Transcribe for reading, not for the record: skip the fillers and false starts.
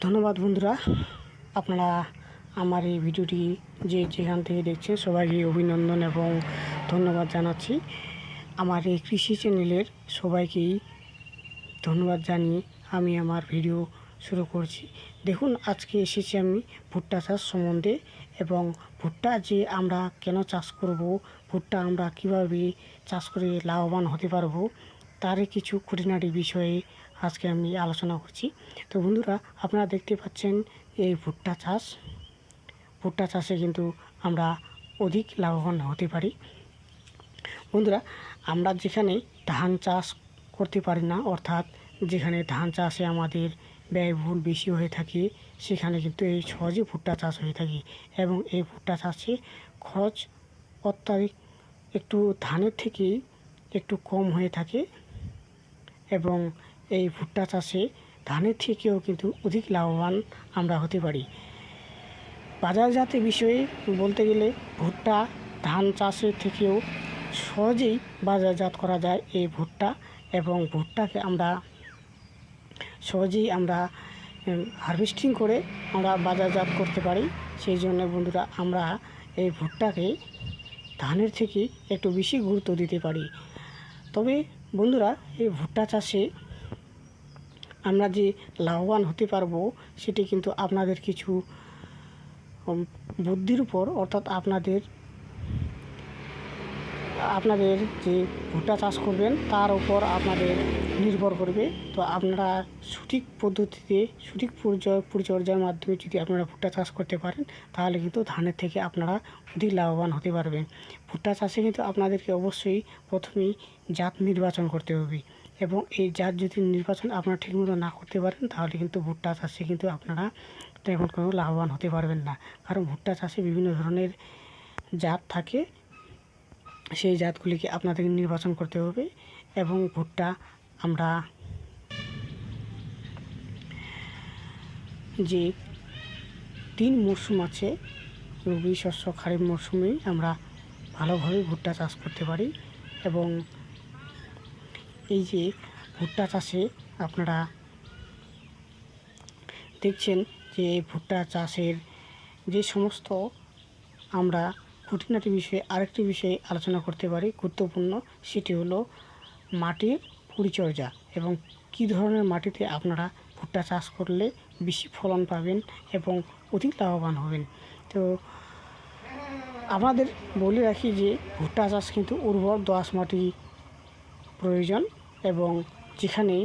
ধন্যবাদ বন্ধুরা, আপনারা আমার এই ভিডিওটি যেখান থেকে দেখছেন সবাইকে অভিনন্দন এবং ধন্যবাদ জানাচ্ছি। আমার এই কৃষি চ্যানেলের সবাইকেই ধন্যবাদ জানিয়ে আমি আমার ভিডিও শুরু করছি। দেখুন, আজকে এসেছি আমি ভুট্টা চাষ সম্বন্ধে এবং ভুট্টা যে আমরা কেন চাষ করব, ভুট্টা আমরা কিভাবে চাষ করে লাভবান হতে পারবো, তারই কিছু খুঁটিনাটি বিষয়ে আজকে আমি আলোচনা করছি। তো বন্ধুরা, আপনারা দেখতে পাচ্ছেন এই ভুট্টা চাষে কিন্তু আমরা অধিক লাভবান হতে পারি। বন্ধুরা, আমরা যেখানে ধান চাষ করতে পারি না, অর্থাৎ যেখানে ধান চাষে আমাদের ব্যয়বহুল বেশি হয়ে থাকে, সেখানে কিন্তু এই সহজে ভুট্টা চাষ হয়ে থাকে এবং এই ভুট্টা চাষে খরচ অত্যাধিক একটু ধানের থেকে একটু কম হয়ে থাকে এবং এই ভুট্টা চাষে ধানের থেকেও কিন্তু অধিক লাভবান আমরা হতে পারি। বাজারজাত বিষয়ে বলতে গেলে ভুট্টা ধান চাষের থেকেও সহজেই বাজারজাত করা যায় এই ভুট্টা, এবং ভুট্টাকে আমরা সহজেই হারভেস্টিং করে আমরা বাজারজাত করতে পারি। সেই জন্য বন্ধুরা, আমরা এই ভুট্টাকে ধানের থেকে একটু বেশি গুরুত্ব দিতে পারি। তবে বন্ধুরা, এই ভুট্টা চাষে আমরা যে লাভবান হতে পারবো, সেটি কিন্তু আপনাদের কিছু বুদ্ধির উপর, অর্থাৎ আপনাদের যে ভুট্টা চাষ করবেন তার উপর আপনাদের নির্ভর করবে। তো আপনারা সঠিক পদ্ধতিতে সঠিক পরিচর্যার মাধ্যমে যদি আপনারা ভুট্টা চাষ করতে পারেন, তাহলে কিন্তু ধানের থেকে আপনারা অধিক লাভবান হতে পারবেন। ভুট্টা চাষে কিন্তু আপনাদেরকে অবশ্যই প্রথমেই জাত নির্বাচন করতে হবে, এবং এই জাত যদি নির্বাচন আপনারা ঠিকমতো না করতে পারেন, তাহলে কিন্তু ভুট্টা চাষে কিন্তু আপনারা তেমন কোনো লাভবান হতে পারবেন না। কারণ ভুট্টা চাষে বিভিন্ন ধরনের জাত থাকে, সেই জাতগুলিকে আপনাদেরকে নির্বাচন করতে হবে। এবং ভুট্টা আমরা যে 3 মরশুম আছে, রবি শস্য খারিফ মরশুমেই আমরা ভালোভাবে ভুট্টা চাষ করতে পারি। এবং এই যে ভুট্টা চাষে আপনারা দেখছেন যে ভুট্টা চাষের যে সমস্ত আমরা খুঁটিনাটি বিষয়ে আরেকটি বিষয়ে আলোচনা করতে পারি গুরুত্বপূর্ণ, সেটি হলো মাটির পরিচর্যা এবং কী ধরনের মাটিতে আপনারা ভুট্টা চাষ করলে বেশি ফলন পাবেন এবং অধিক লাভবান হবেন। তো আমাদের বলে রাখি যে ভুট্টা চাষ কিন্তু উর্বর দোআঁশ মাটি প্রয়োজন, এবং যেখানে